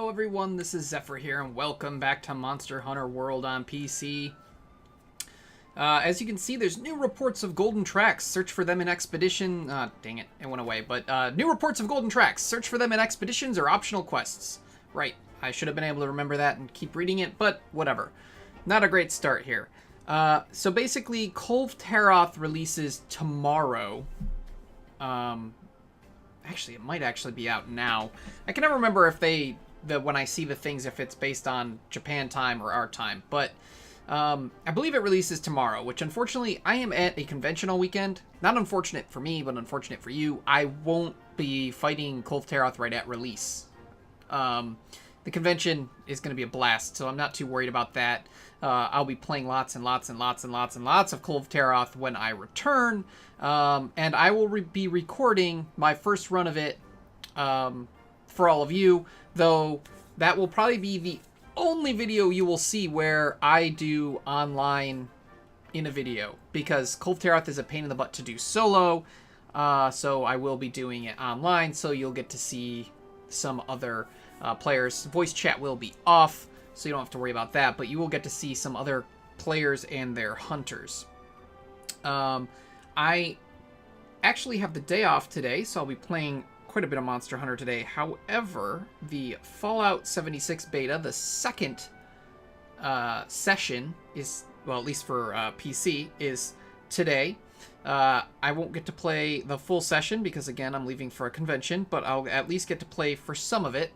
Hello everyone, this is Xephyr here, and welcome back to Monster Hunter World on PC. As you can see, there's new reports of golden tracks. Search for them in expedition... dang it, it went away. But new reports of golden tracks. Search for them in expeditions or optional quests. Right, I should have been able to remember that and keep reading it, but whatever. Not a great start here. So basically, Kolv Taroth releases tomorrow. Actually, it might actually be out now. I can never remember if when I see the things, if it's based on Japan time or our time. But I believe it releases tomorrow, which unfortunately I am at a conventional weekend. Not unfortunate for me, but unfortunate for you. I won't be fighting Kolv Taroth right at release. The convention is going to be a blast, so I'm not too worried about that. I'll be playing lots and lots and lots and lots and lots of Kolv Taroth when I return. And I will be recording my first run of it for all of you, though that will probably be the only video you will see where I do online in a video, because Kolv Taroth is a pain in the butt to do solo, so I will be doing it online, so you'll get to see some other players. Voice chat will be off, so you don't have to worry about that, but you will get to see some other players and their hunters. I actually have the day off today, so I'll be playing quite a bit of Monster Hunter today. However, the Fallout 76 beta, the second session is, well, at least for PC, is today. I won't get to play the full session because, again, I'm leaving for a convention, but I'll at least get to play for some of it.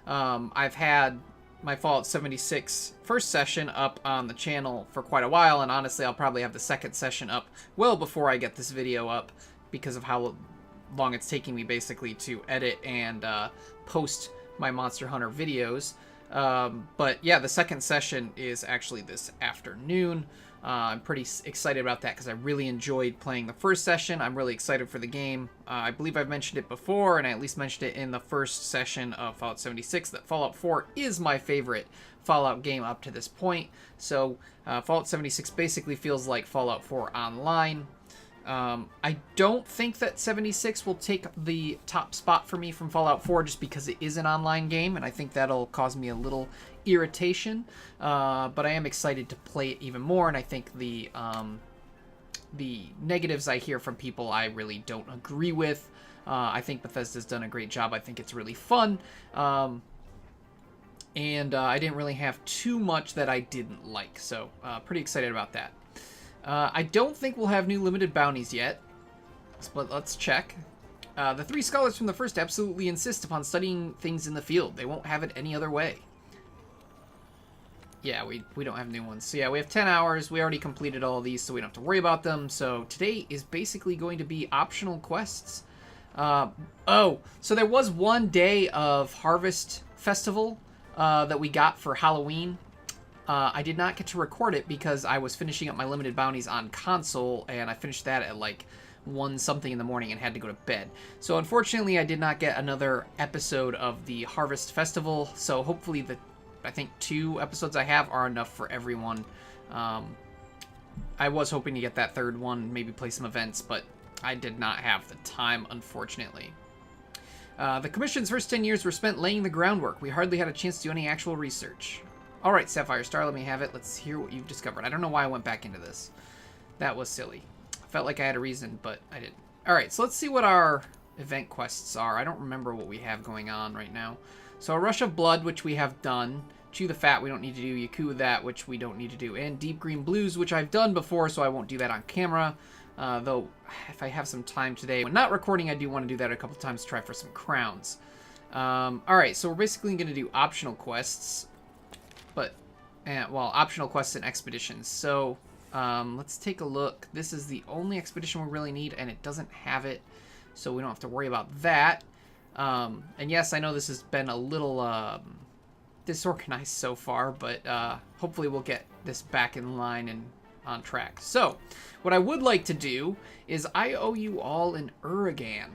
I've had my Fallout 76 first session up on the channel for quite a while, and honestly, I'll probably have the second session up well before I get this video up because of how long it's taking me basically to edit and post my Monster Hunter videos. But yeah, the second session is actually this afternoon. I'm pretty excited about that because I really enjoyed playing the first session. I'm really excited for the game. I believe I've mentioned it before, and I at least mentioned it in the first session of Fallout 76, that Fallout 4 is my favorite Fallout game up to this point. So Fallout 76 basically feels like Fallout 4 online. I don't think that 76 will take the top spot for me from Fallout 4 just because it is an online game, and I think that'll cause me a little irritation. But I am excited to play it even more, and I think the negatives I hear from people I really don't agree with. I think Bethesda's done a great job. I think it's really fun. And I didn't really have too much that I didn't like, so pretty excited about that. I don't think we'll have new limited bounties yet, but let's check. The 3 scholars from the first absolutely insist upon studying things in the field. They won't have it any other way. Yeah, we don't have new ones. So yeah, we have 10 hours. We already completed all of these, so we don't have to worry about them. So today is basically going to be optional quests. Oh, so there was one day of Harvest Festival that we got for Halloween. I did not get to record it because I was finishing up my limited bounties on console, and I finished that at like 1 something in the morning and had to go to bed. So unfortunately, I did not get another episode of the Harvest Festival, so hopefully I think 2 episodes I have are enough for everyone. I was hoping to get that 3rd one, maybe play some events, but I did not have the time, unfortunately. The Commission's first 10 years were spent laying the groundwork. We hardly had a chance to do any actual research. All right, Sapphire Star, let me have it. Let's hear what you've discovered. I don't know why I went back into this. That was silly. I felt like I had a reason, but I didn't. All right, so let's see what our event quests are. I don't remember what we have going on right now. So a Rush of Blood, which we have done. Chew the Fat, we don't need to do. Yaku that, which we don't need to do. And Deep Green Blues, which I've done before, so I won't do that on camera. Though, if I have some time today, when not recording, I do want to do that a couple times to try for some crowns. All right, so we're basically going to do optional quests. But, well, optional quests and expeditions. So, let's take a look. This is the only expedition we really need, and it doesn't have it, so we don't have to worry about that. And yes, I know this has been a little disorganized so far, but hopefully we'll get this back in line and on track. So, what I would like to do is I owe you all an Uragan.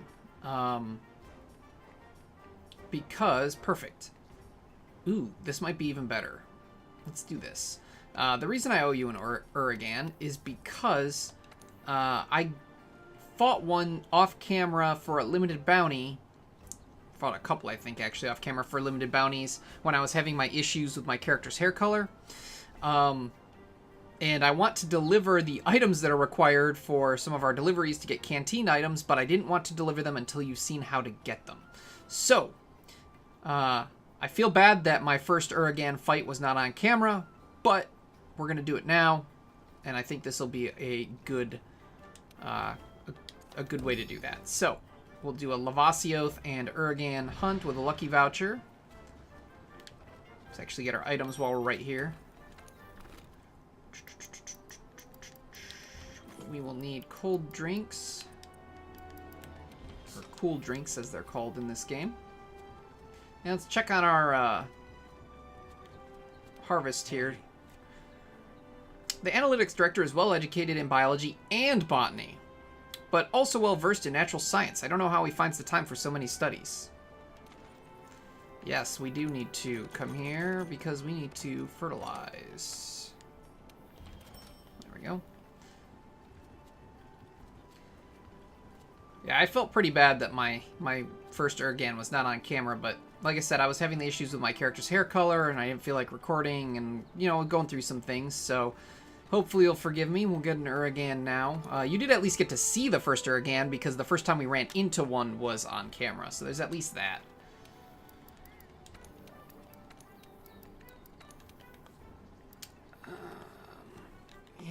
Because, perfect. Ooh, this might be even better. Let's do this. The reason I owe you an Uragan is because I fought one off camera for a limited bounty fought a couple, I think, actually, off camera for limited bounties when I was having my issues with my character's hair color. And I want to deliver the items that are required for some of our deliveries to get canteen items, but I didn't want to deliver them until you've seen how to get them. So, I feel bad that my first Uragan fight was not on camera, but we're going to do it now, and I think this will be a good way to do that. So, we'll do a Lavasioth and Uragan hunt with a lucky voucher. Let's actually get our items while we're right here. We will need cold drinks, or cool drinks as they're called in this game. And let's check on our harvest here. The analytics director is well educated in biology and botany, but also well versed in natural science. I don't know how he finds the time for so many studies. Yes, we do need to come here because we need to fertilize. There we go. Yeah, I felt pretty bad that my first Uragan was not on camera, but like I said, I was having the issues with my character's hair color, and I didn't feel like recording, and, you know, going through some things, so hopefully you'll forgive me. We'll get an Uragan now. You did at least get to see the first Uragan, because the first time we ran into one was on camera, so there's at least that.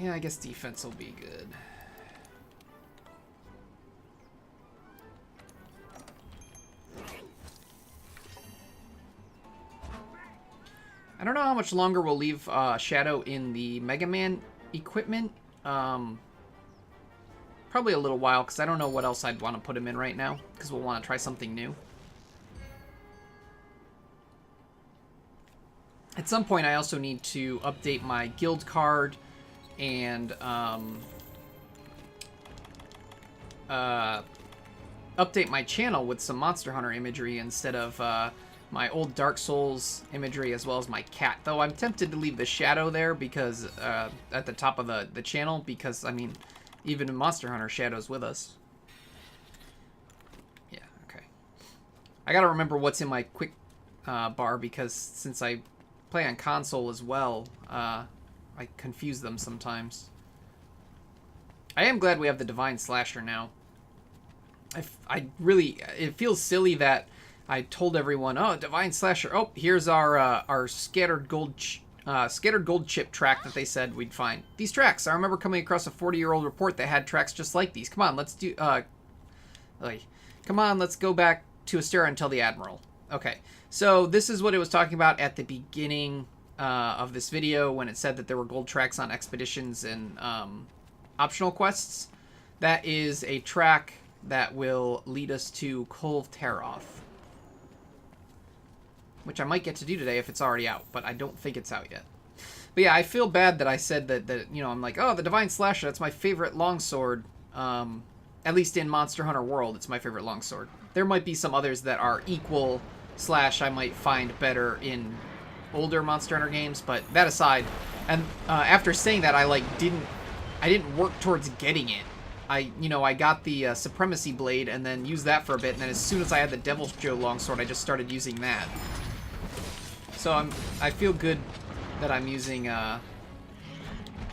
Yeah, I guess defense will be good. I don't know how much longer we'll leave Shadow in the Mega Man equipment. Probably a little while, because I don't know what else I'd want to put him in right now, because we'll want to try something new. At some point, I also need to update my guild card and update my channel with some Monster Hunter imagery instead of my old Dark Souls imagery, as well as my cat. Though I'm tempted to leave the Shadow there because at the top of the channel, because, I mean, even in Monster Hunter, Shadow's with us. Yeah, okay. I gotta remember what's in my quick bar, because since I play on console as well, I confuse them sometimes. I am glad we have the Divine Slasher now. I really, it feels silly that I told everyone, oh, Divine Slasher, oh, here's our scattered gold chip track that they said we'd find. These tracks, I remember coming across a 40-year-old report that had tracks just like these. Come on, let's do, come on, let's go back to Astera and tell the Admiral. Okay, so this is what it was talking about at the beginning of this video when it said that there were gold tracks on expeditions and optional quests. That is a track that will lead us to Kolv Taroth, which I might get to do today if it's already out, but I don't think it's out yet. But yeah, I feel bad that I said that you know, I'm like, oh, the Divine Slasher, that's my favorite longsword. At least in Monster Hunter World, it's my favorite longsword. There might be some others that are equal / I might find better in older Monster Hunter games, but that aside, and after saying that, I didn't work towards getting it. I got the Supremacy Blade and then used that for a bit, and then as soon as I had the Devil's Joe longsword, I just started using that. So I feel good that I'm using the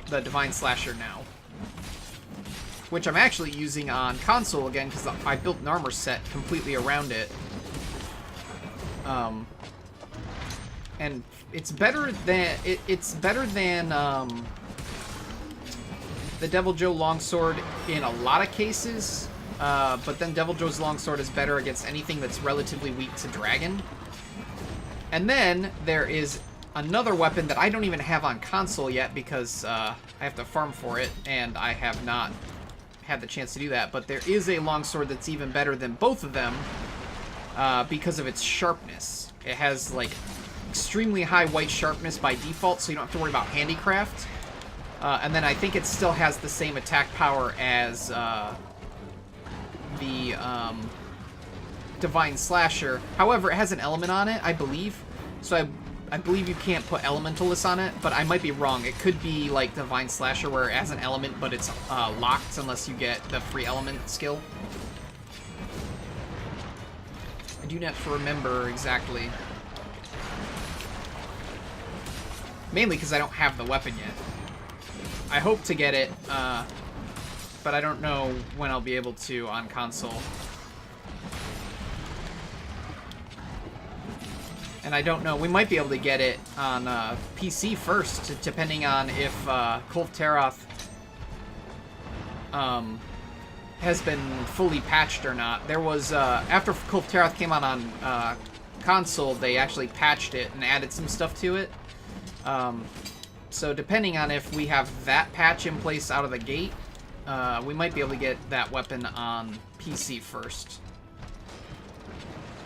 Divine Slasher now, which I'm actually using on console again because I built an armor set completely around it. And it's better than the Devil Joe longsword in a lot of cases, but then Devil Joe's longsword is better against anything that's relatively weak to dragon. And then there is another weapon that I don't even have on console yet because I have to farm for it, and I have not had the chance to do that. But there is a longsword that's even better than both of them because of its sharpness. It has, like, extremely high white sharpness by default, so you don't have to worry about handicraft. And then I think it still has the same attack power as the Divine Slasher. However, it has an element on it, I believe. So I believe you can't put Elementalist on it, but I might be wrong. It could be like Divine Slasher where it has an element, but it's locked unless you get the free element skill. I do not remember exactly. Mainly because I don't have the weapon yet. I hope to get it, but I don't know when I'll be able to on console. And I don't know, we might be able to get it on PC first, depending on if Kulftaroth has been fully patched or not. There was, after Kulftaroth came out on console, they actually patched it and added some stuff to it. So depending on if we have that patch in place out of the gate, we might be able to get that weapon on PC first.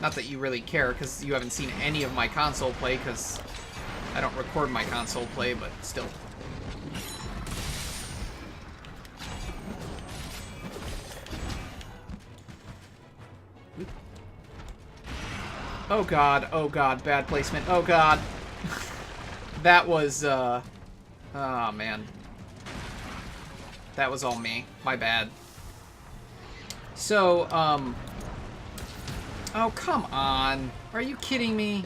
Not that you really care, because you haven't seen any of my console play, because I don't record my console play, but still. Oh god, bad placement, oh god. That was, oh man. That was all me, my bad. So, oh, come on. Are you kidding me?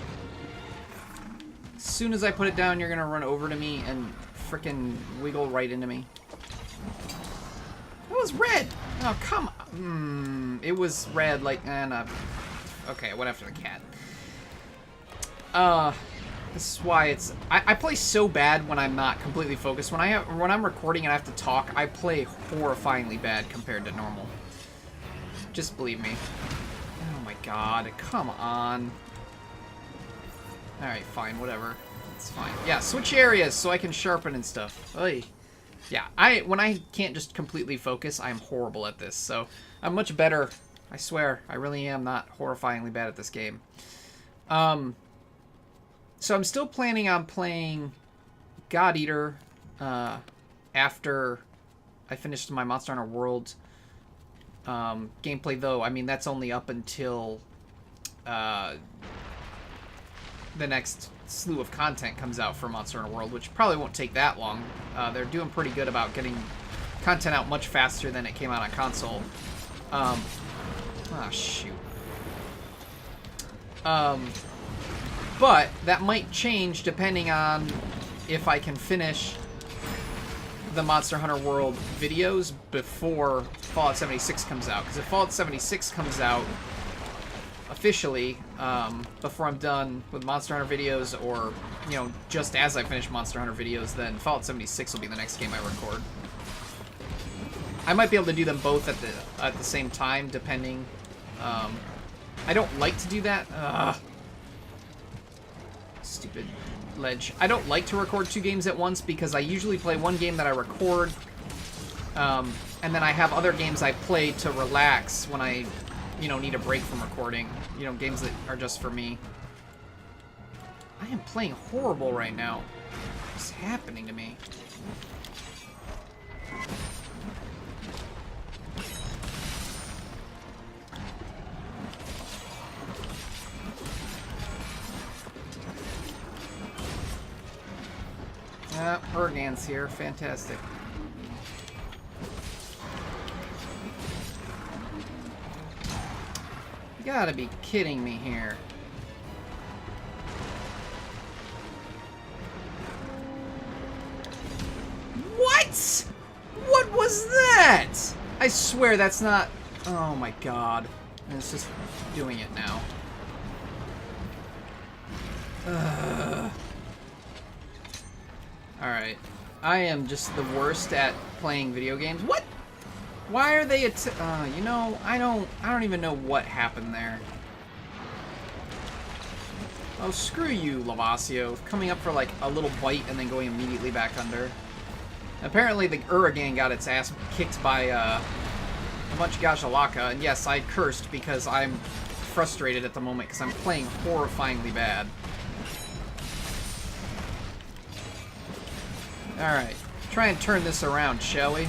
As soon as I put it down, you're gonna run over to me and frickin' wiggle right into me. That was red! Oh, come on. It was red, like, okay, I went after the cat. This is why it's... I play so bad when I'm not completely focused. When I'm recording and I have to talk, I play horrifyingly bad compared to normal. Just believe me. Oh my god, come on. Alright, fine, whatever. It's fine. Yeah, switch areas so I can sharpen and stuff. Oy. Yeah, when I can't just completely focus, I'm horrible at this. So, I'm much better. I swear, I really am not horrifyingly bad at this game. So I'm still planning on playing God Eater after I finished my Monster Hunter World gameplay, though. I mean, that's only up until the next slew of content comes out for Monster Hunter World, which probably won't take that long. They're doing pretty good about getting content out much faster than it came out on console. Oh, shoot. But that might change depending on if I can finish the Monster Hunter World videos before Fallout 76 comes out. Because if Fallout 76 comes out officially before I'm done with Monster Hunter videos, or, you know, just as I finish Monster Hunter videos, then Fallout 76 will be the next game I record. I might be able to do them both at the same time, depending. I don't like to do that. Stupid ledge. I don't like to record two games at once because I usually play one game that I record, and then I have other games I play to relax when I, you know, need a break from recording. You know, games that are just for me. I am playing horrible right now. What's happening to me? Hurricane's here. Fantastic. You gotta be kidding me here. What? What was that? I swear that's not... Oh my god. It's just doing it now. Alright. I am just the worst at playing video games. What? Why are they you know, I don't even know what happened there. Oh, screw you, Lavasio. Coming up for like a little bite and then going immediately back under. Apparently the Uragan got its ass kicked by a bunch of Gajalaka, and yes, I cursed because I'm frustrated at the moment because I'm playing horrifyingly bad. Alright, try and turn this around, shall we?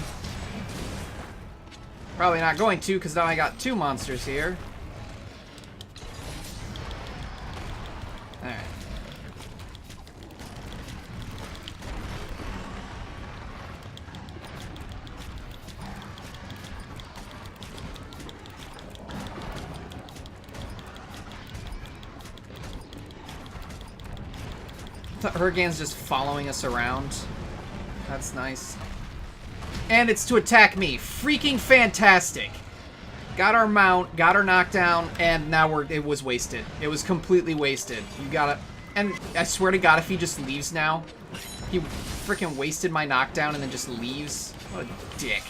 Probably not going to, because now I got two monsters here. Alright. The Urgan's just following us around. That's nice. And it's to attack me. Freaking fantastic. Got our mount, got our knockdown, and now it was wasted. It was completely wasted. You gotta... And I swear to God, if he just leaves now, he freaking wasted my knockdown and then just leaves. What a dick.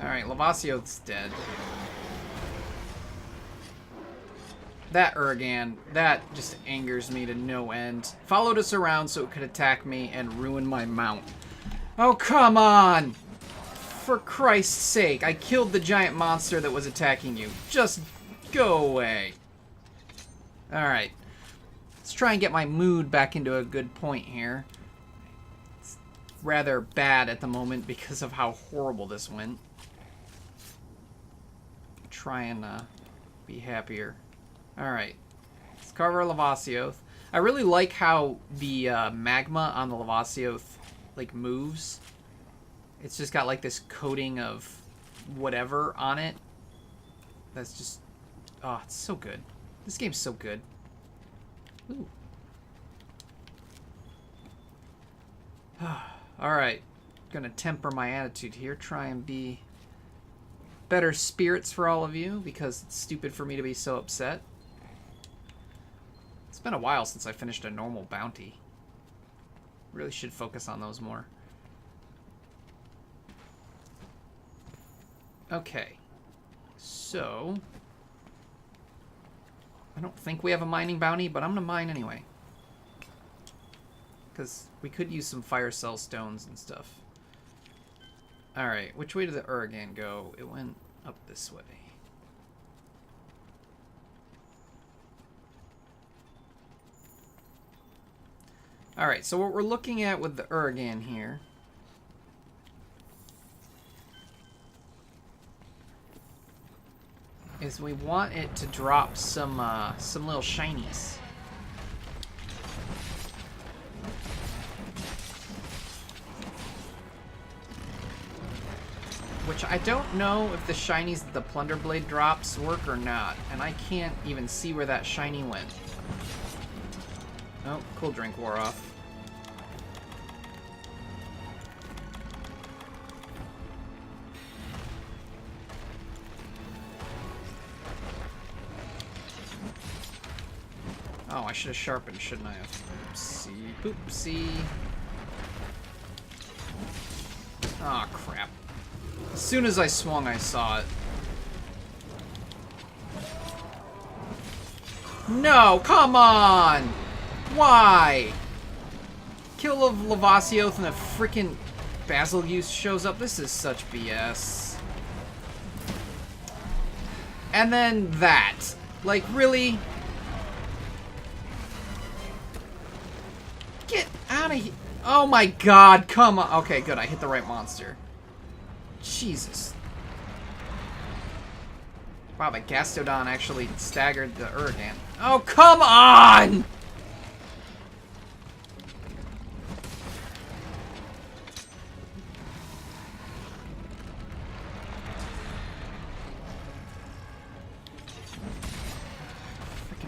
Alright, Lavacio's dead. That Urgan, that just angers me to no end. Followed us around so it could attack me and ruin my mount. Oh, come on! For Christ's sake, I killed the giant monster that was attacking you. Just go away. Alright. Let's try and get my mood back into a good point here. It's rather bad at the moment because of how horrible this went. Try and be happier. Alright. Let's cover Lavacioth. I really like how the magma on the Lavacioth like moves. It's just got like this coating of whatever on it. That's just... Oh, it's so good. This game's so good. Ooh. Alright. Gonna temper my attitude here. Try and be better spirits for all of you, because it's stupid for me to be so upset. It's been a while since I finished a normal bounty. Really should focus on those more. Okay. So... I don't think we have a mining bounty, but I'm gonna mine anyway. Because we could use some fire cell stones and stuff. Alright, which way did the Urgan go? It went up this way. Alright, so what we're looking at with the Urgan here is we want it to drop some little shinies. Which I don't know if the shinies that the Plunder Blade drops work or not, and I can't even see where that shiny went. Oh, cool drink wore off. Oh, I should have sharpened, shouldn't I have? Oopsie, poopsie. Aw, oh, crap. As soon as I swung, I saw it. No, come on! Why? Kill of Lavacioth and a freaking Basilius shows up. This is such BS. And then that. Like, really? Get out of here. Oh my god, come on. Okay, good. I hit the right monster. Jesus. Wow, the Gastodon actually staggered the Urgan. Oh, come on!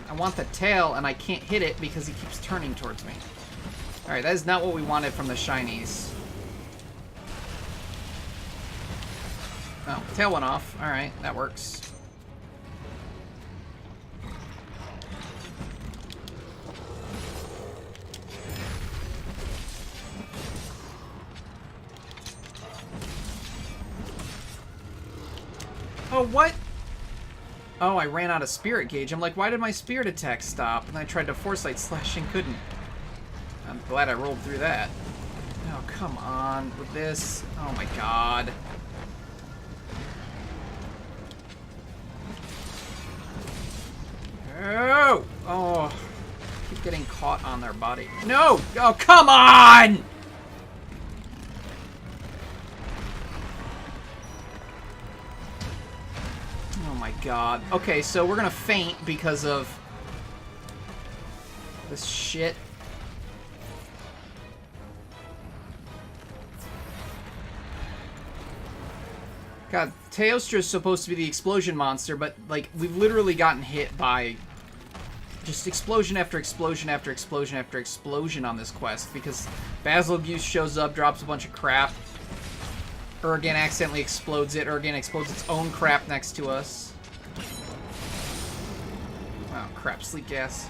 I want the tail, and I can't hit it because he keeps turning towards me. Alright, that is not what we wanted from the shinies. Oh, tail went off. Alright, that works. Oh, what? Oh, I ran out of spirit gauge. I'm like, why did my spirit attack stop? And I tried to foresight slash and couldn't. I'm glad I rolled through that. Oh, come on with this. Oh my god. Oh! Oh. Keep getting caught on their body. No! Oh, come on! Oh my god. Okay, so we're gonna faint because of this shit. God, Teostra is supposed to be the explosion monster, but, like, we've literally gotten hit by just explosion after explosion after explosion after explosion on this quest, because Basilabuse shows up, drops a bunch of crap. Uragan accidentally explodes it. Uragan explodes its own crap next to us. Oh, crap. Sleep gas.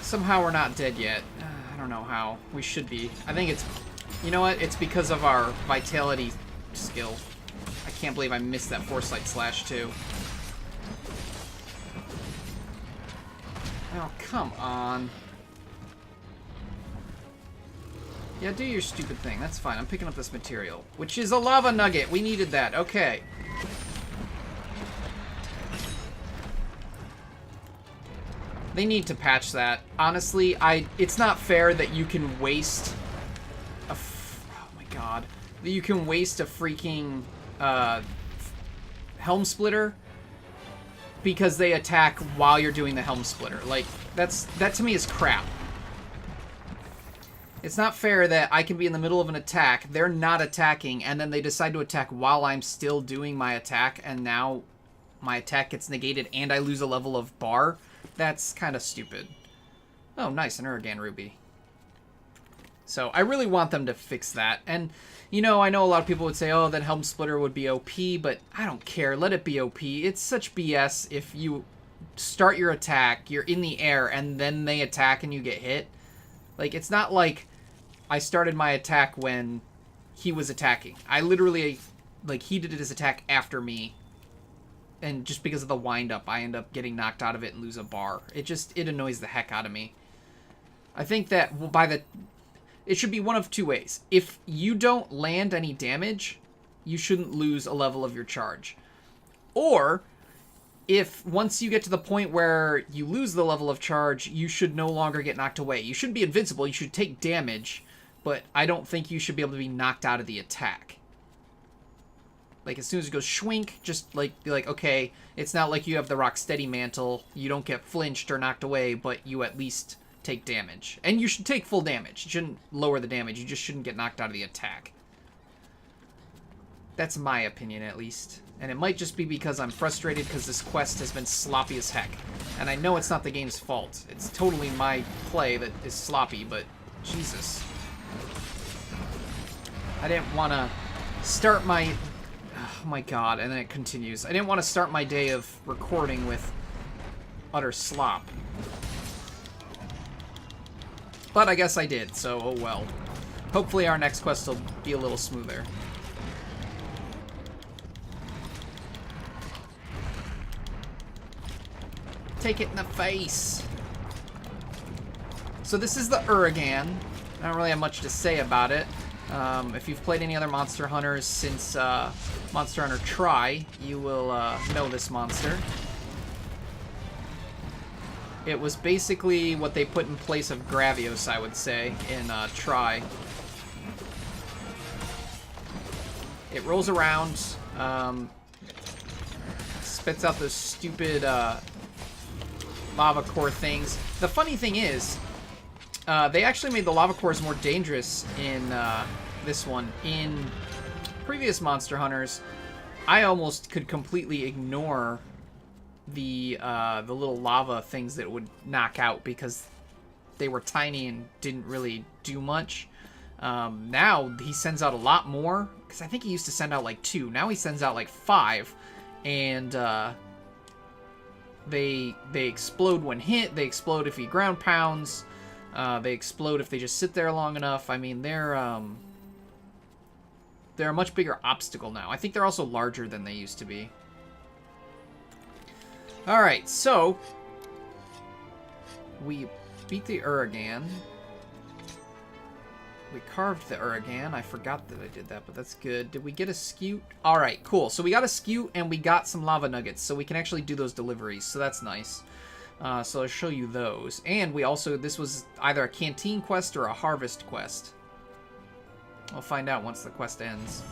Somehow we're not dead yet. I don't know how. We should be. I think it's... You know what? It's because of our vitality skill. I can't believe I missed that Foresight Slash, too. Oh, come on. Yeah, do your stupid thing. That's fine. I'm picking up this material. Which is a lava nugget. We needed that. Okay. They need to patch that. Honestly, it's not fair that you can waste a... oh my god. That you can waste a freaking Helm Splitter because they attack while you're doing the Helm Splitter. Like, that to me is crap. It's not fair that I can be in the middle of an attack, they're not attacking, and then they decide to attack while I'm still doing my attack, and now my attack gets negated and I lose a level of bar. That's kind of stupid. Oh, nice, an Uragan Ruby. So I really want them to fix that. And, you know, I know a lot of people would say, oh, that Helm Splitter would be OP, but I don't care. Let it be OP. It's such BS if you start your attack, you're in the air, and then they attack and you get hit. Like, it's not like I started my attack when he was attacking. I literally, like, he did his attack after me. And just because of the wind-up, I end up getting knocked out of it and lose a bar. It annoys the heck out of me. I think that it should be one of two ways. If you don't land any damage, you shouldn't lose a level of your charge. Or, if once you get to the point where you lose the level of charge, you should no longer get knocked away. You shouldn't be invincible, you should take damage, but I don't think you should be able to be knocked out of the attack. Like, as soon as it goes schwink, just, like, be like, okay, it's not like you have the Rocksteady Mantle, you don't get flinched or knocked away, but you at least take damage. And you should take full damage. You shouldn't lower the damage, you just shouldn't get knocked out of the attack. That's my opinion, at least. And it might just be because I'm frustrated because this quest has been sloppy as heck. And I know it's not the game's fault. It's totally my play that is sloppy, but Jesus. I didn't want to start my... Oh my god, and then it continues. I didn't want to start my day of recording with utter slop. But I guess I did, so oh well. Hopefully our next quest will be a little smoother. Take it in the face. So this is the Uragan. I don't really have much to say about it. If you've played any other Monster Hunters since Monster Hunter Tri, you will know this monster. It was basically what they put in place of Gravios, I would say, in Tri. It rolls around, spits out those stupid lava core things. The funny thing is, they actually made the lava cores more dangerous in this one. In previous Monster Hunters, I almost could completely ignore the little lava things that would knock out because they were tiny and didn't really do much. Now he sends out a lot more, because I think he used to send out like 2. Now he sends out like 5, and they explode when hit. They explode if he ground pounds. They explode if they just sit there long enough. I mean, they're a much bigger obstacle now. I think they're also larger than they used to be. Alright, so we beat the Uragan. We carved the Uragan. I forgot that I did that, but that's good. Did we get a scute? Alright, cool. So we got a scute and we got some lava nuggets, so we can actually do those deliveries, so that's nice. So I'll show you those. And we also, this was either a canteen quest or a harvest quest. I'll find out once the quest ends.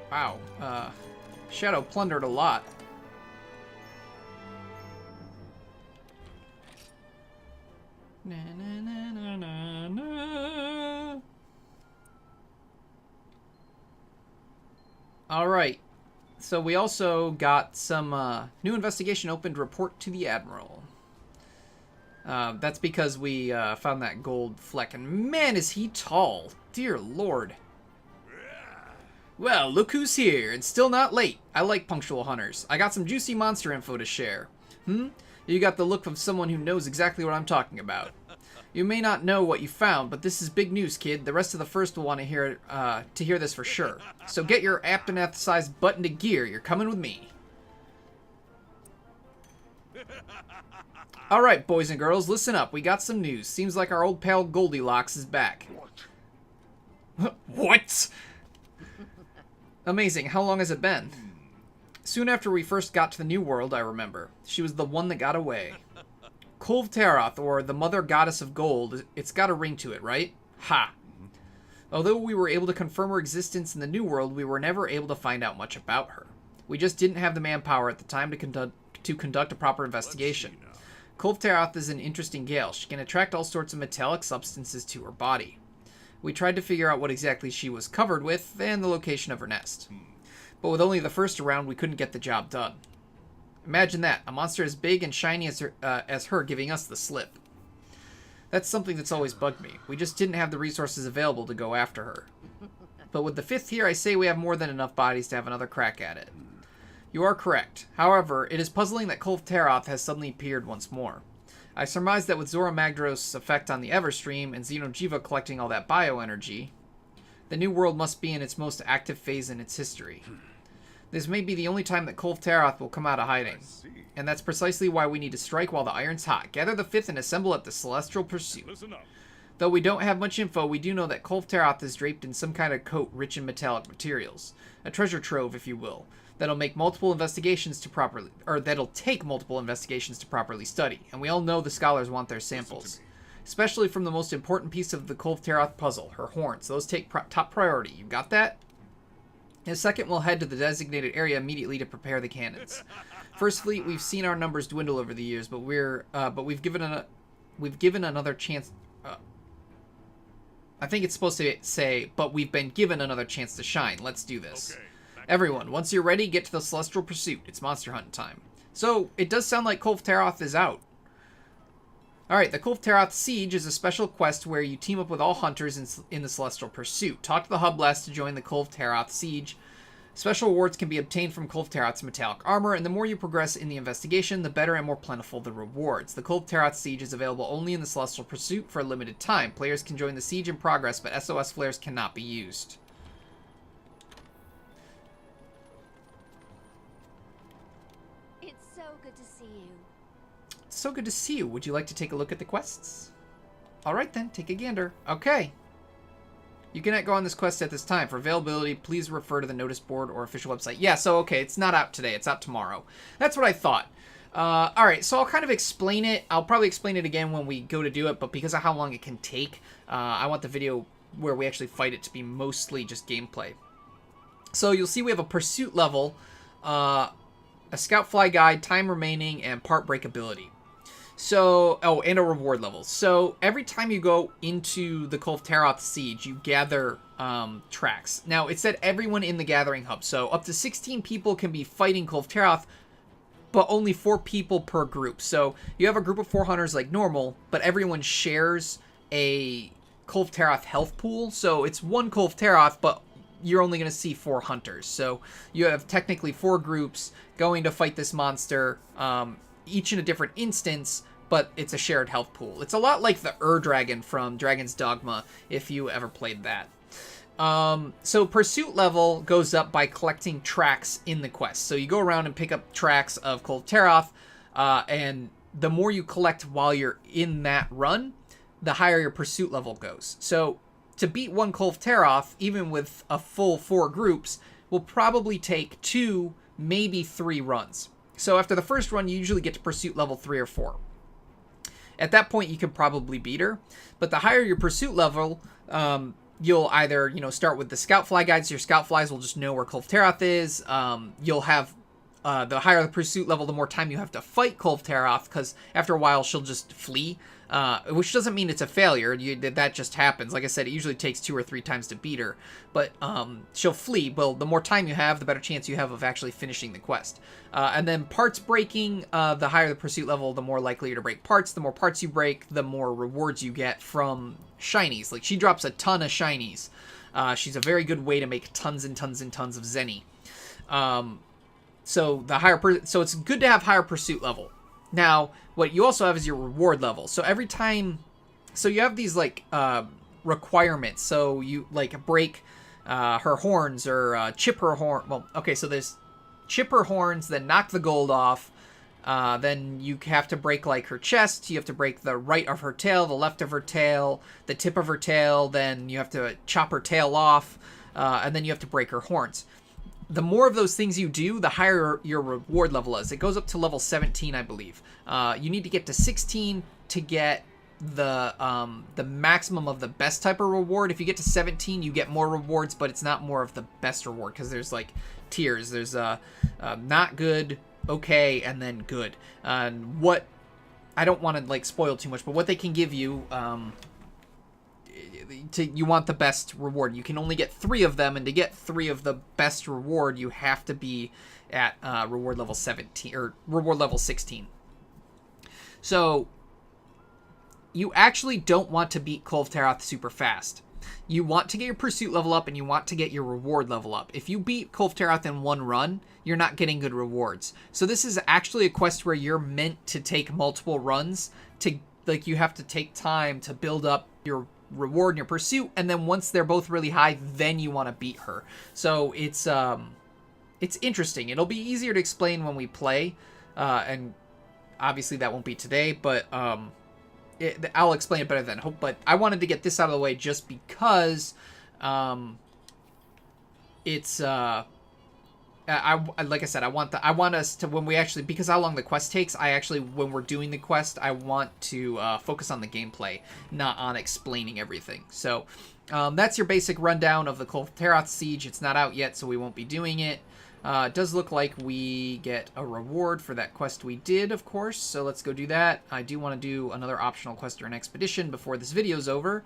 Wow, Shadow plundered a lot. All right. So we also got some new investigation opened. Report to the Admiral. That's because we found that gold fleck. And man, is he tall. Dear Lord. Well, look who's here, and still not late. I like punctual hunters. I got some juicy monster info to share. You got the look of someone who knows exactly what I'm talking about. You may not know what you found, but this is big news, kid. The rest of the first will want to hear this for sure. So get your aptanath-sized butt into gear. You're coming with me. All right, boys and girls, listen up. We got some news. Seems like our old pal Goldilocks is back. What? Amazing. How long has it been? Soon after we first got to the New World, I remember. She was the one that got away. Kulve Taroth, or the Mother Goddess of Gold, it's got a ring to it, right? Ha! Although we were able to confirm her existence in the New World, we were never able to find out much about her. We just didn't have the manpower at the time to conduct a proper investigation. Kulve Taroth is an interesting gale. She can attract all sorts of metallic substances to her body. We tried to figure out what exactly she was covered with and the location of her nest. But with only the first around, we couldn't get the job done. Imagine that, a monster as big and shiny as her giving us the slip. That's something that's always bugged me. We just didn't have the resources available to go after her. But with the 5th here, I say we have more than enough bodies to have another crack at it. You are correct. However, it is puzzling that Kulve Taroth has suddenly appeared once more. I surmise that with Zora Magdros' effect on the Everstream and Xeno'jiiva collecting all that bioenergy, the New World must be in its most active phase in its history. This may be the only time that Kulve Taroth will come out of hiding. And that's precisely why we need to strike while the iron's hot. Gather the 5th and assemble at the Celestial Pursuit. Though we don't have much info, we do know that Kulve Taroth is draped in some kind of coat rich in metallic materials. A treasure trove, if you will. That'll take multiple investigations to properly study. And we all know the scholars want their samples. Especially from the most important piece of the Kulve Taroth puzzle, her horns. Those take top priority. You got that? In a second, we'll head to the designated area immediately to prepare the cannons. First Fleet, we've seen our numbers dwindle over the years, but we've given another chance. I think it's supposed to say, but we've been given another chance to shine. Let's do this. Okay. Everyone, once you're ready, get to the Celestial Pursuit. It's monster hunting time. So it does sound like Kulve Taroth is out. Alright, the Kulve Taroth Siege is a special quest where you team up with all hunters in the Celestial Pursuit. Talk to the Hub Blast to join the Kulve Taroth Siege. Special rewards can be obtained from Kulve Taroth's metallic armor, and the more you progress in the investigation, the better and more plentiful the rewards. The Kulve Taroth Siege is available only in the Celestial Pursuit for a limited time. Players can join the siege in progress, but SOS flares cannot be used. It's so good to see you. So good to see you. Would you like to take a look at the quests? Alright then, take a gander. Okay. You cannot go on this quest at this time. For availability, please refer to the notice board or official website. Yeah, so okay, it's not out today. It's out tomorrow. That's what I thought. Alright, so I'll kind of explain it. I'll probably explain it again when we go to do it, but because of how long it can take, I want the video where we actually fight it to be mostly just gameplay. So you'll see we have a pursuit level, a scout fly guide, time remaining, and part breakability. So, oh, and a reward level. So, every time you go into the Kulve Taroth Siege, you gather tracks. Now, it said everyone in the Gathering Hub. So, up to 16 people can be fighting Kulve Taroth, but only 4 people per group. So, you have a group of 4 hunters like normal, but everyone shares a Kulve Taroth health pool. So, it's one Kulve Taroth, but you're only going to see 4 hunters. So, you have technically 4 groups going to fight this monster, each in a different instance, but it's a shared health pool. It's a lot like the Dragon from Dragon's Dogma, if you ever played that. So pursuit level goes up by collecting tracks in the quest. So you go around and pick up tracks of Kulve Taroth, and the more you collect while you're in that run, the higher your pursuit level goes. So to beat one Kulve Taroth, even with a full 4 groups, will probably take 2, maybe 3 runs. So after the first run, you usually get to pursuit level 3 or 4. At that point, you can probably beat her. But the higher your pursuit level, you'll either, start with the scout fly guides. Your scout flies will just know where Kulve Taroth is. You'll have the higher the pursuit level, the more time you have to fight Kolvtaroth, because after a while she'll just flee, which doesn't mean it's a failure. That just happens. Like I said, it usually takes 2 or 3 times to beat her, but she'll flee. Well, the more time you have, the better chance you have of actually finishing the quest. And then parts breaking, the higher the pursuit level, the more likely you're to break parts. The more parts you break, the more rewards you get from shinies. Like, she drops a ton of shinies. She's a very good way to make tons and tons and tons of Zenny. So so it's good to have higher pursuit level. Now, what you also have is your reward level. So every time, so you have these like requirements. So you like break her horns or chip her horn. Well, okay, so there's chip her horns, then knock the gold off. Then you have to break like her chest. You have to break the right of her tail, the left of her tail, the tip of her tail. Then you have to chop her tail off, and then you have to break her horns. The more of those things you do, the higher your reward level is. It goes up to level 17, I believe. You need to get to 16 to get the maximum of the best type of reward. If you get to 17, you get more rewards, but it's not more of the best reward, because there's like tiers. There's not good, okay, and then good. What I don't want to like spoil too much, but what they can give you, you want the best reward. You can only get 3 of them, and to get 3 of the best reward, you have to be at reward level 17 or reward level 16. So you actually don't want to beat Kolvtaroth super fast. You want to get your pursuit level up, and you want to get your reward level up. If you beat Kolvtaroth in one run, you're not getting good rewards. So this is actually a quest where you're meant to take multiple runs to, like, you have to take time to build up your reward and your pursuit, and then once they're both really high, then you want to beat her. So it's interesting. It'll be easier to explain when we play, and obviously that won't be today, but I'll explain it better then. But I wanted to get this out of the way just because it's like I said, I want us to, when we actually, because how long the quest takes, when we're doing the quest, I want to focus on the gameplay, not on explaining everything. So that's your basic rundown of the Kolvtaroth Siege. It's not out yet, so we won't be doing it. It does look like we get a reward for that quest we did, of course, so let's go do that. I do want to do another optional quest or an expedition before this video's over.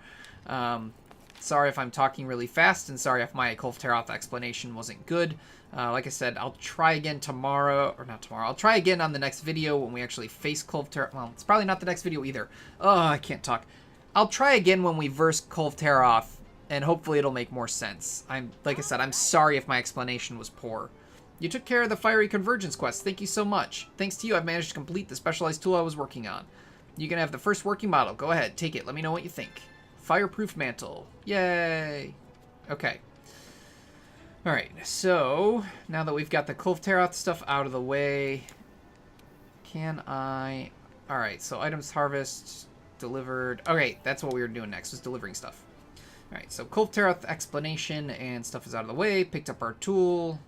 Sorry if I'm talking really fast, and sorry if my Kolvtaroth explanation wasn't good. Like I said, I'll try again tomorrow, or not tomorrow, I'll try again on the next video when we actually face Kolvtaroth. Well, it's probably not the next video either. Oh, I can't talk. I'll try again when we verse Kolvtaroth, and hopefully it'll make more sense. Like I said, I'm sorry if my explanation was poor. You took care of the Fiery Convergence quest. Thank you so much. Thanks to you, I've managed to complete the specialized tool I was working on. You can have the first working model. Go ahead, take it. Let me know what you think. Fireproof mantle. Yay. Okay. Alright, so now that we've got the Kolvtaroth stuff out of the way, can I... Alright, so items harvest, delivered... Okay, that's what we were doing next, was delivering stuff. Alright, so Kolvtaroth explanation and stuff is out of the way. Picked up our tool.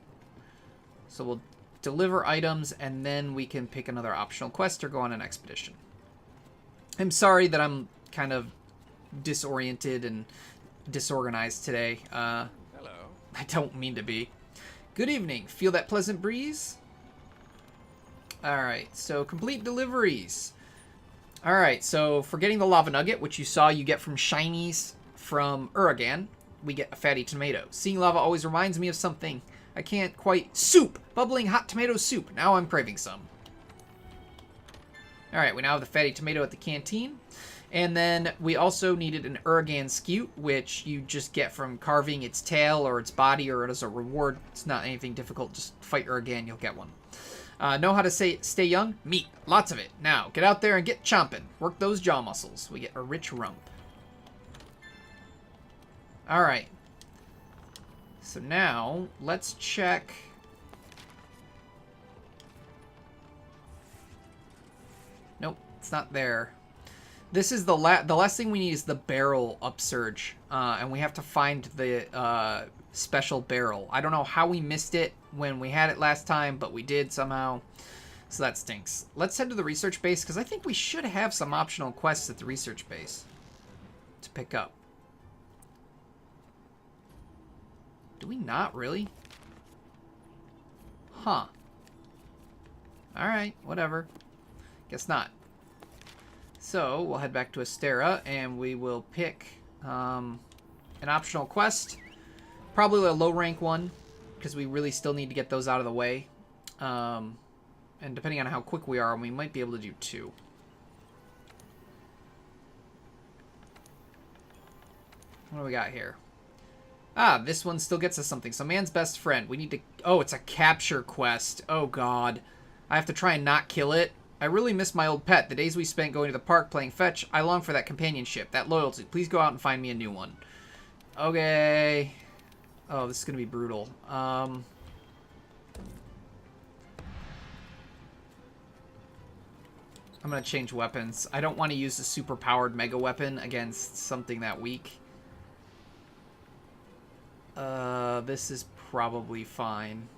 So we'll deliver items, and then we can pick another optional quest or go on an expedition. I'm sorry that I'm kind of disoriented and disorganized today. Hello. I don't mean to be. Good evening. Feel that pleasant breeze? Alright, so complete deliveries. Alright, so for getting the lava nugget, which you saw you get from shinies from Uragan, we get a fatty tomato. Seeing lava always reminds me of something. I can't quite... Soup! Bubbling hot tomato soup. Now I'm craving some. Alright, we now have the fatty tomato at the canteen. And then we also needed an Uragan scute, which you just get from carving its tail or its body or as a reward. It's not anything difficult. Just fight Uragan, you'll get one. Know how to stay young? Meat. Lots of it. Now, get out there and get chomping. Work those jaw muscles. We get a rich rump. Alright. So now, let's check... Nope, it's not there. This is the last thing we need is the barrel upsurge, and we have to find the special barrel. I don't know how we missed it when we had it last time, but we did somehow, so that stinks. Let's head to the research base, because I think we should have some optional quests at the research base to pick up. Do we not, really? Huh. Alright, whatever. Guess not. So, we'll head back to Astera, and we will pick an optional quest. Probably a low-rank one, because we really still need to get those out of the way. And depending on how quick we are, we might be able to do 2. What do we got here? Ah, this one still gets us something. So, man's best friend. We need to... Oh, it's a capture quest. Oh, God. I have to try and not kill it. I really miss my old pet. The days we spent going to the park playing fetch. I long for that companionship, that loyalty. Please go out and find me a new one. Okay. Oh, this is going to be brutal. I'm going to change weapons. I don't want to use the super-powered mega weapon against something that weak. This is probably fine.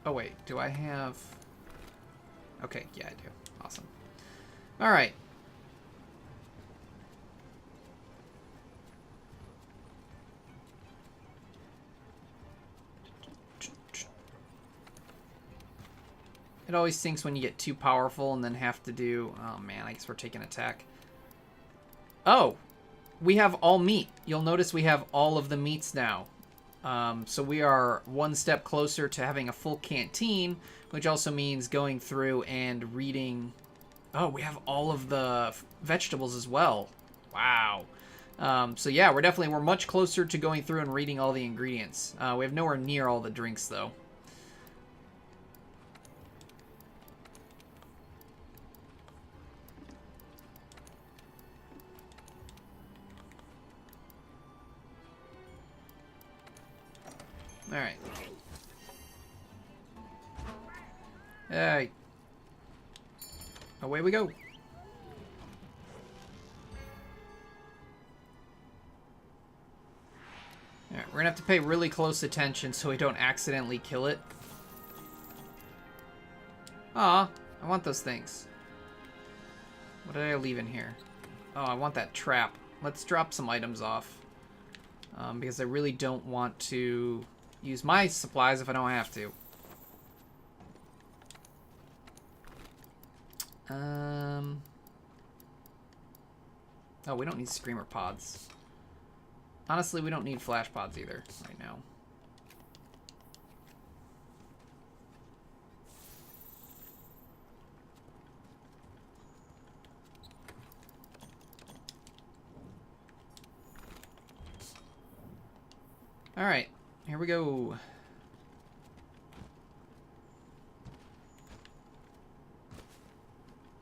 Oh, wait. Do I have... Okay, yeah, I do. Awesome. Alright. It always stinks when you get too powerful and then have to do... Oh, man, I guess we're taking attack. Oh! We have all meat. You'll notice we have all of the meats now. So we are one step closer to having a full canteen, which also means going through and reading... Oh, we have all of the vegetables as well. Wow. So yeah, we're much closer to going through and reading all the ingredients. We have nowhere near all the drinks, though. Alright. Hey. Away we go. Alright, we're gonna have to pay really close attention so we don't accidentally kill it. Aw, I want those things. What did I leave in here? Oh, I want that trap. Let's drop some items off. Because I really don't want to use my supplies if I don't have to. Oh, we don't need screamer pods. Honestly, we don't need flash pods either right now. All right, here we go.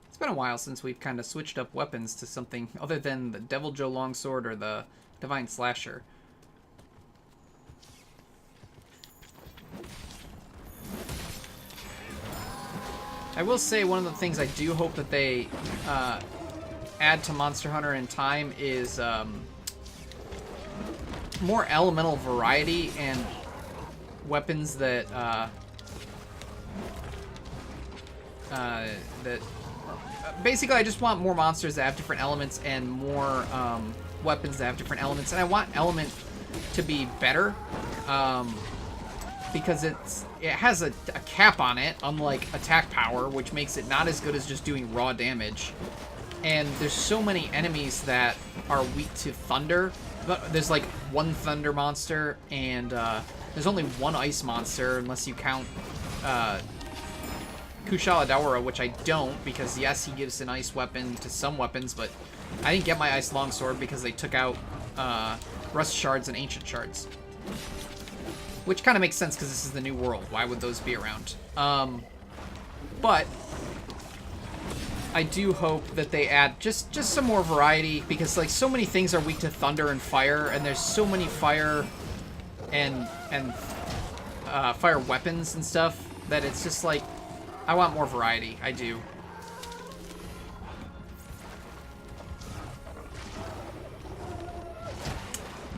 It's been a while since we've kind of switched up weapons to something other than the Devil Joe Longsword or the Divine Slasher. I will say one of the things I do hope that they add to Monster Hunter in time is more elemental variety and weapons that basically I just want more monsters that have different elements and more weapons that have different elements, and I want element to be better because it has a cap on it, unlike attack power, which makes it not as good as just doing raw damage. And there's so many enemies that are weak to thunder. There's like one thunder monster, and there's only one ice monster, unless you count Kushala Daora, which I don't, because yes, he gives an ice weapon to some weapons, but I didn't get my ice longsword because they took out rust shards and ancient shards. Which kind of makes sense because this is the new world. Why would those be around? But I do hope that they add just some more variety, because like so many things are weak to thunder and fire, and there's so many fire and fire weapons and stuff that it's just like I want more variety. I do.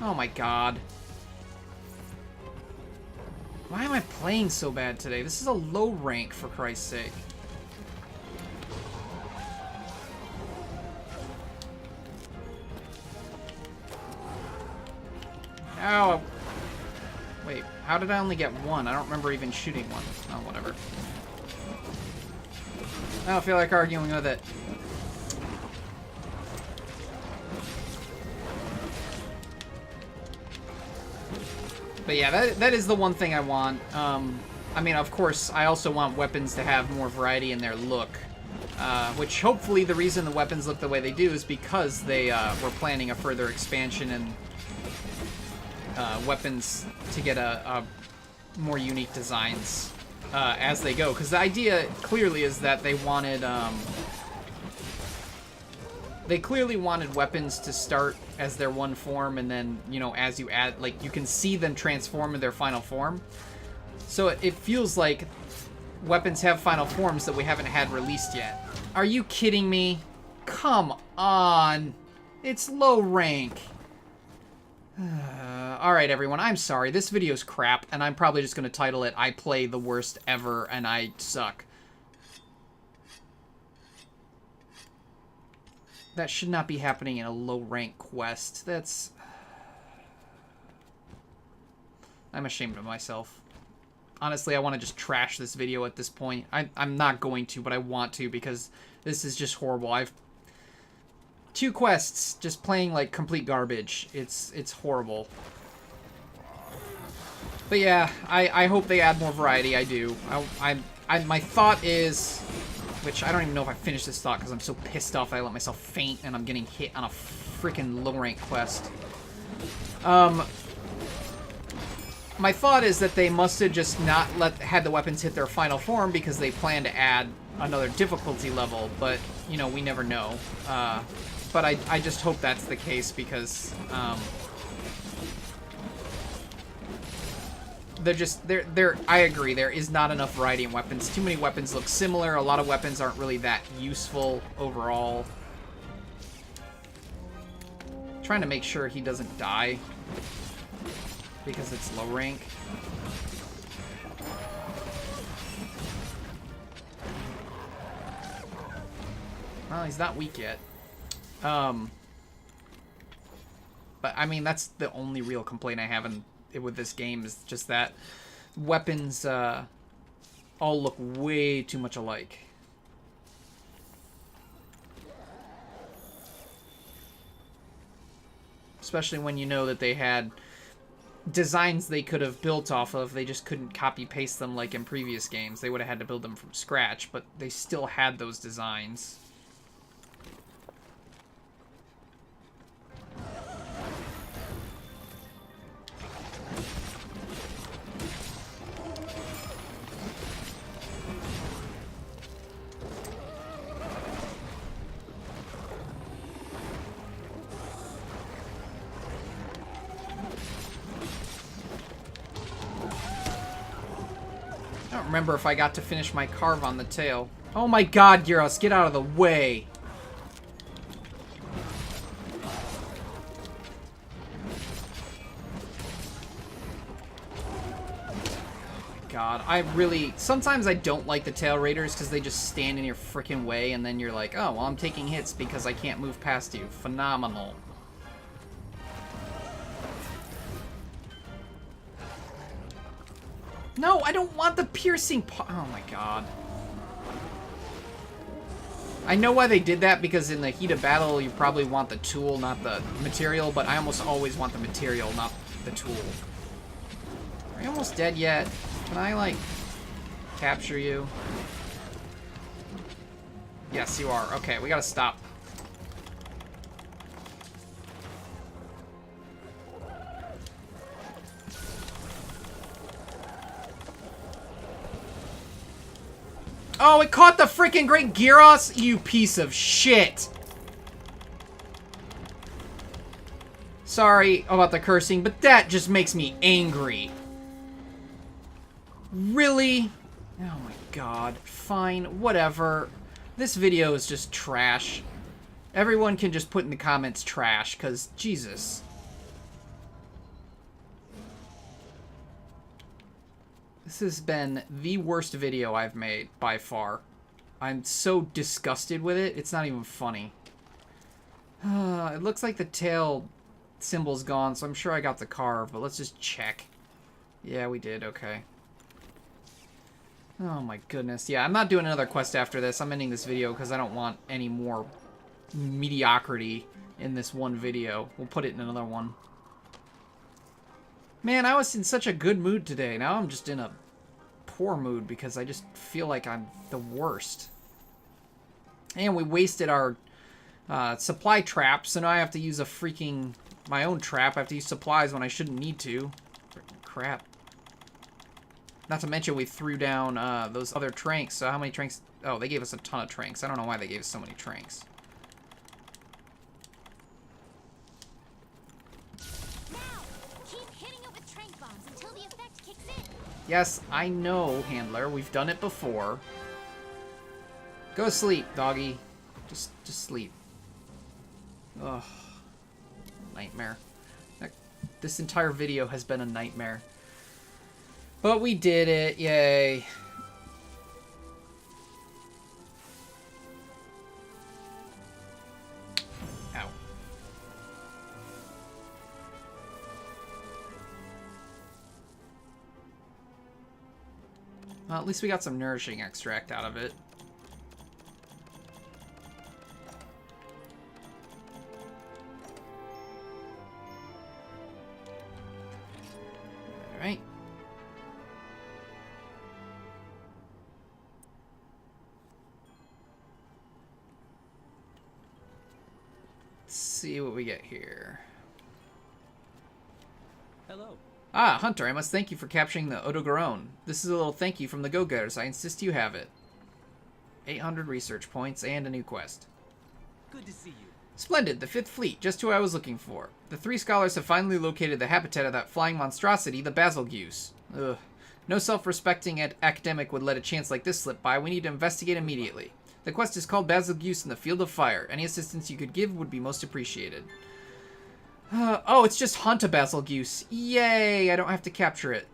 Oh my god. Why am I playing so bad today? This is a low rank, for Christ's sake. Ow. Wait, how did I only get one? I don't remember even shooting one. Oh, whatever. I don't feel like arguing with it. But yeah, that is the one thing I want. I mean, of course, I also want weapons to have more variety in their look. Which, hopefully, the reason the weapons look the way they do is because they were planning a further expansion in weapons to get a more unique designs as they go. Because the idea, clearly, is that they wanted... They clearly wanted weapons to start as their one form, and then, you know, as you add, like, you can see them transform in their final form. So it feels like weapons have final forms that we haven't had released yet. Are you kidding me? Come on. It's low rank. Alright, everyone, I'm sorry. This video's crap, and I'm probably just going to title it, I play the worst ever, and I suck. That should not be happening in a low-rank quest. That's... I'm ashamed of myself. Honestly, I want to just trash this video at this point. I'm not going to, but I want to because this is just horrible. I've... 2 quests, just playing like complete garbage. It's horrible. But yeah, I hope they add more variety. I do. My thought is... Which, I don't even know if I finished this thought because I'm so pissed off I let myself faint and I'm getting hit on a freaking low-rank quest. My thought is that they must have just not had the weapons hit their final form because they plan to add another difficulty level, but, you know, we never know. But I just hope that's the case because, I agree, there is not enough variety in weapons. Too many weapons look similar. A lot of weapons aren't really that useful overall. Trying to make sure he doesn't die because it's low rank. Well, he's not weak yet. But I mean, that's the only real complaint I have with this game is just that weapons all look way too much alike. Especially when you know that they had designs they could have built off of. They just couldn't copy paste them like in previous games. They would have had to build them from scratch, but they still had those designs. I don't remember if I got to finish my carve on the tail. Oh my god, Gyros, get out of the way! God, I really... Sometimes I don't like the tail raiders because they just stand in your freaking way and then you're like, oh, well, I'm taking hits because I can't move past you. Phenomenal. No, I don't want the piercing oh my god. I know why they did that, because in the heat of battle, you probably want the tool, not the material, but I almost always want the material, not the tool. Are you almost dead yet? Can I, like, capture you? Yes, you are. Okay, we gotta stop. Oh, it caught the freaking Great Gyros? You piece of shit. Sorry about the cursing, but that just makes me angry. Really? Oh my god. Fine, whatever. This video is just trash. Everyone can just put in the comments trash, because Jesus. This has been the worst video I've made, by far. I'm so disgusted with it, it's not even funny. It looks like the tail symbol's gone, so I'm sure I got the car, but let's just check. Yeah, we did. Okay. Oh my goodness. Yeah, I'm not doing another quest after this. I'm ending this video because I don't want any more mediocrity in this one video. We'll put it in another one. Man, I was in such a good mood today. Now I'm just in a poor mood because I just feel like I'm the worst. And we wasted our supply trap, so now I have to use a freaking... my own trap. I have to use supplies when I shouldn't need to. Crap. Not to mention we threw down those other tranks. So how many tranks? Oh, they gave us a ton of tranks. I don't know why they gave us so many tranks. Now, keep hitting it with trank bombs until the effect kicks in. Yes, I know, handler. We've done it before. Go sleep, doggy. Just sleep. Ugh. Nightmare. This entire video has been a nightmare. But we did it. Yay. Ow. Well, at least we got some nourishing extract out of it. Alright. Let's see what we get here. Hello. Ah, Hunter, I must thank you for capturing the Odogaron. This is a little thank you from the Go-Getters. I insist you have it. 800 research points and a new quest. Good to see you. Splendid, the 5th Fleet, just who I was looking for. The 3 scholars have finally located the habitat of that flying monstrosity, the Basilgeuse. Ugh. No self-respecting academic would let a chance like this slip by. We need to investigate immediately. The quest is called Basilgeuse in the Field of Fire. Any assistance you could give would be most appreciated. Oh, it's just hunt a Basilgeuse. Yay, I don't have to capture it.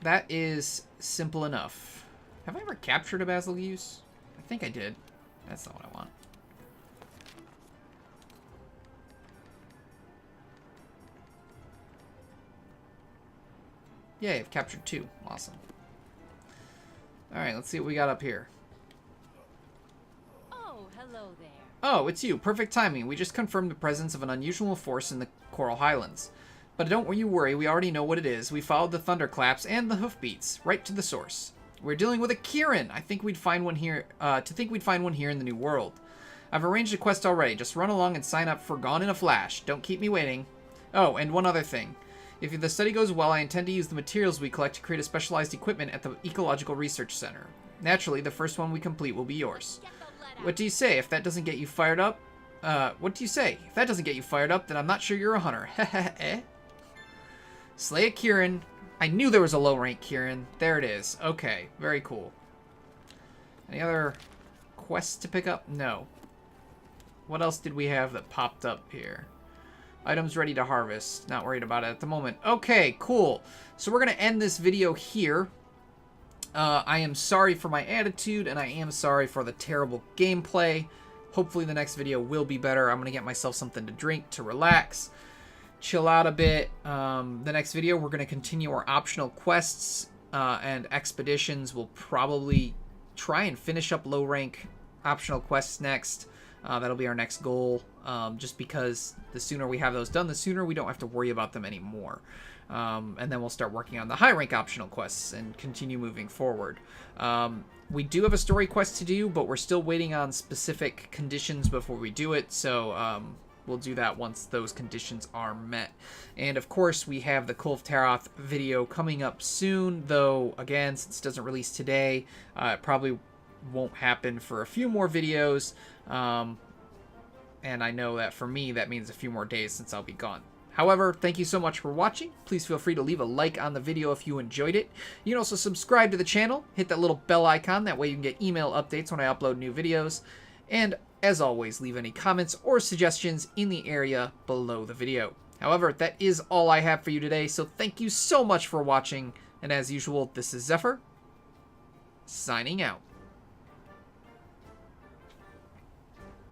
That is simple enough. Have I ever captured a Basilgeuse? I think I did. That's not what I want. Yay, I've captured 2. Awesome. Alright, let's see what we got up here. Oh, hello there. Oh, it's you. Perfect timing. We just confirmed the presence of an unusual force in the Coral Highlands. But don't you worry, we already know what it is. We followed the thunderclaps and the hoofbeats, right to the source. We're dealing with a Kirin. I think we'd find one here, in the New World. I've arranged a quest already. Just run along and sign up for Gone in a Flash. Don't keep me waiting. Oh, and one other thing. If the study goes well, I intend to use the materials we collect to create a specialized equipment at the Ecological Research Center. Naturally, the first one we complete will be yours. What do you say? If that doesn't get you fired up, what do you say? If that doesn't get you fired up, then I'm not sure you're a hunter. Eh? Slay a Kirin. I knew there was a low rank Kirin. There it is. Okay, very cool. Any other quests to pick up? No. What else did we have that popped up here? Items ready to harvest. Not worried about it at the moment. Okay, cool. So we're going to end this video here. I am sorry for my attitude, and I am sorry for the terrible gameplay. Hopefully the next video will be better. I'm going to get myself something to drink to relax, chill out a bit. The next video, we're going to continue our optional quests and expeditions. We'll probably try and finish up low-rank optional quests next. That'll be our next goal, just because the sooner we have those done, the sooner we don't have to worry about them anymore. And then we'll start working on the high-rank optional quests and continue moving forward. We do have a story quest to do, but we're still waiting on specific conditions before we do it, so we'll do that once those conditions are met. And of course, we have the Call of Taroth video coming up soon, though, again, since it doesn't release today, it probably won't happen for a few more videos. And I know that for me, that means a few more days since I'll be gone. However, thank you so much for watching. Please feel free to leave a like on the video if you enjoyed it. You can also subscribe to the channel, hit that little bell icon, that way you can get email updates when I upload new videos. And as always, leave any comments or suggestions in the area below the video. However, that is all I have for you today, so thank you so much for watching. And as usual, this is Xephyr, signing out.